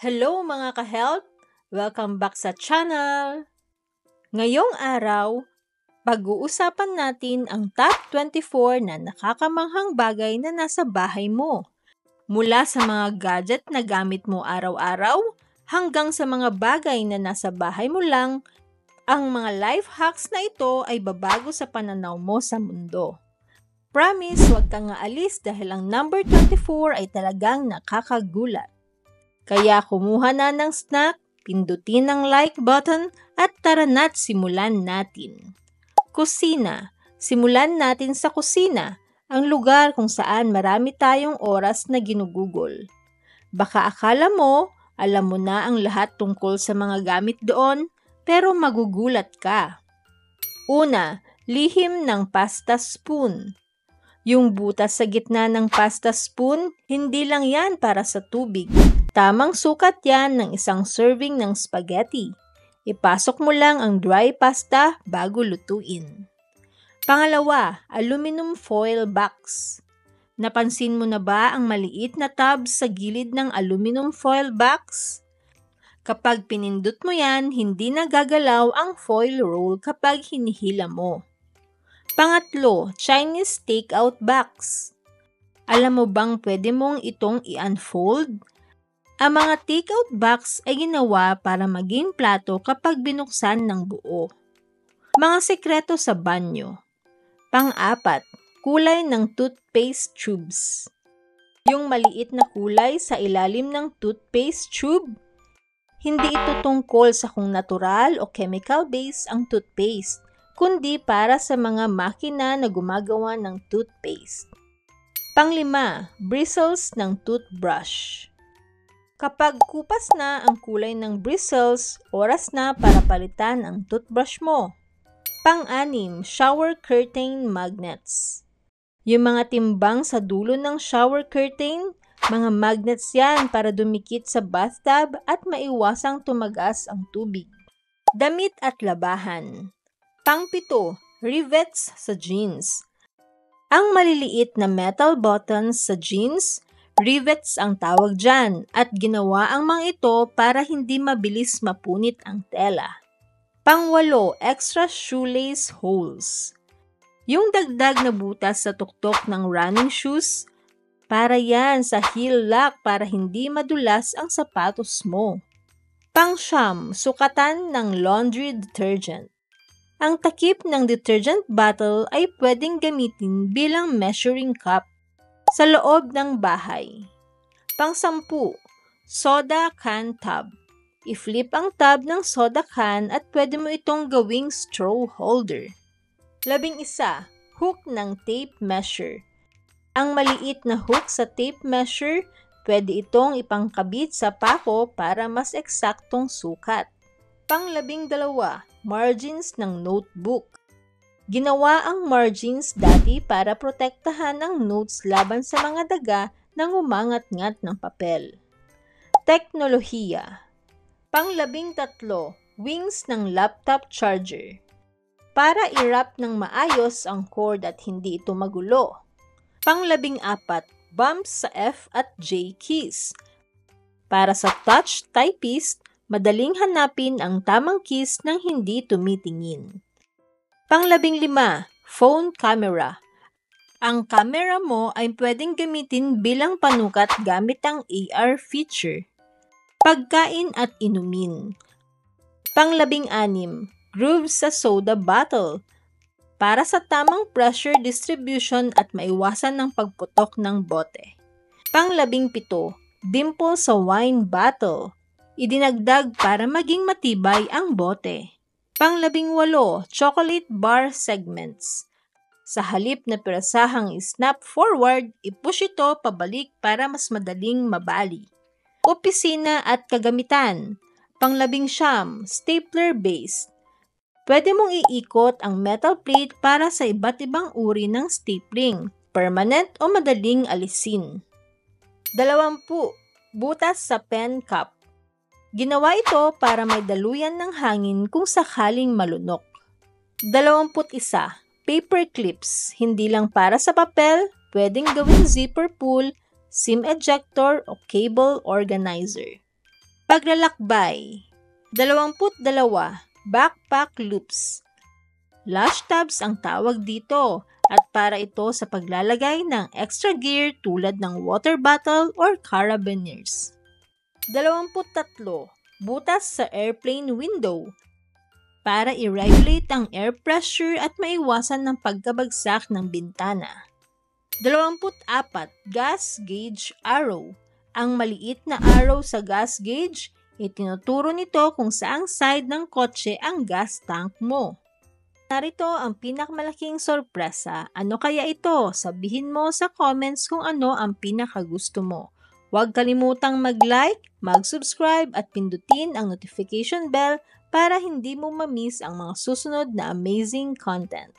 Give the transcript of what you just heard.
Hello mga ka-health! Welcome back sa channel! Ngayong araw, pag-uusapan natin ang top 24 na nakakamanghang bagay na nasa bahay mo. Mula sa mga gadget na gamit mo araw-araw, hanggang sa mga bagay na nasa bahay mo lang, ang mga life hacks na ito ay babago sa pananaw mo sa mundo. Promise, huwag kang aalis dahil ang number 24 ay talagang nakakagulat. Kaya kumuha na ng snack, pindutin ang like button at tara na't simulan natin. Kusina. Simulan natin sa kusina, ang lugar kung saan marami tayong oras na ginugugol. Baka akala mo, alam mo na ang lahat tungkol sa mga gamit doon, pero magugulat ka. Una, lihim ng pasta spoon. Yung butas sa gitna ng pasta spoon, hindi lang yan para sa tubig. Tamang sukat yan ng isang serving ng spaghetti. Ipasok mo lang ang dry pasta bago lutuin. Pangalawa, aluminum foil box. Napansin mo na ba ang maliit na tabs sa gilid ng aluminum foil box? Kapag pinindot mo yan, hindi na gagalaw ang foil roll kapag hinihila mo. Pangatlo, Chinese takeout box. Alam mo bang pwede mong itong i-unfold? Ang mga takeout box ay ginawa para maging plato kapag binuksan ng buo. Mga sekreto sa banyo. Pang-apat, kulay ng toothpaste tubes. Yung maliit na kulay sa ilalim ng toothpaste tube. Hindi ito tungkol sa kung natural o chemical base ang toothpaste, kundi para sa mga makina na gumagawa ng toothpaste. Panglima, bristles ng toothbrush. Kapag kupas na ang kulay ng bristles, oras na para palitan ang toothbrush mo. Pang-anim, shower curtain magnets. Yung mga timbang sa dulo ng shower curtain, mga magnets yan para dumikit sa bathtub at maiwasang tumagas ang tubig. Damit at labahan. Pang-pito, rivets sa jeans. Ang maliliit na metal buttons sa jeans, rivets ang tawag dyan at ginawa ang mga ito para hindi mabilis mapunit ang tela. Pang-walo, extra shoelace holes. Yung dagdag na butas sa tuktok ng running shoes, para yan sa heel lock para hindi madulas ang sapatos mo. Pang-siyam, sukatan ng laundry detergent. Ang takip ng detergent bottle ay pwedeng gamitin bilang measuring cup sa loob ng bahay. Pang-sampu, soda can tub. I-flip ang tub ng soda can at pwede mo itong gawing straw holder. 11, hook ng tape measure. Ang maliit na hook sa tape measure, pwede itong ipangkabit sa pako para mas eksaktong sukat. Pang-12, margins ng notebook. Ginawa ang margins dati para protektahan ang notes laban sa mga daga ng umangat-ngat ng papel. Teknolohiya. Pang-13, wings ng laptop charger. Para i-wrap ng maayos ang cord at hindi ito magulo. Pang-14, bumps sa F at J keys. Para sa touch typist, madaling hanapin ang tamang keys nang hindi tumitingin. Pang-15, phone camera. Ang camera mo ay pwedeng gamitin bilang panukat gamit ang AR feature. Pagkain at inumin. Pang-16, grooves sa soda bottle. Para sa tamang pressure distribution at maiwasan ng pagputok ng bote. Pang-17, dimple sa wine bottle. Idinagdag para maging matibay ang bote. Pang-18, chocolate bar segments. Sa halip na pirasahang snap forward, i-push ito pabalik para mas madaling mabali. Opisina at kagamitan. Pang-19, stapler base. Pwede mong iikot ang metal plate para sa iba't ibang uri ng stapling, permanent o madaling alisin. 20, butas sa pen cup. Ginawa ito para may daluyan ng hangin kung sakaling malunok. 21, paper clips. Hindi lang para sa papel, pwedeng gawing zipper pull, SIM ejector o cable organizer. Paglalakbay. 22. Backpack loops. Lash tabs ang tawag dito at para ito sa paglalagay ng extra gear tulad ng water bottle or carabiners. 23. Butas sa airplane window. Para i-regulate ang air pressure at maiwasan ng pagkabagsak ng bintana. 24. Gas gauge arrow. Ang maliit na arrow sa gas gauge, itinuturo nito kung saang side ng kotse ang gas tank mo. Narito ang pinakamalaking sorpresa. Ano kaya ito? Sabihin mo sa comments kung ano ang pinakagusto mo. Huwag kalimutang mag-like, mag-subscribe at pindutin ang notification bell para hindi mo ma-miss ang mga susunod na amazing content.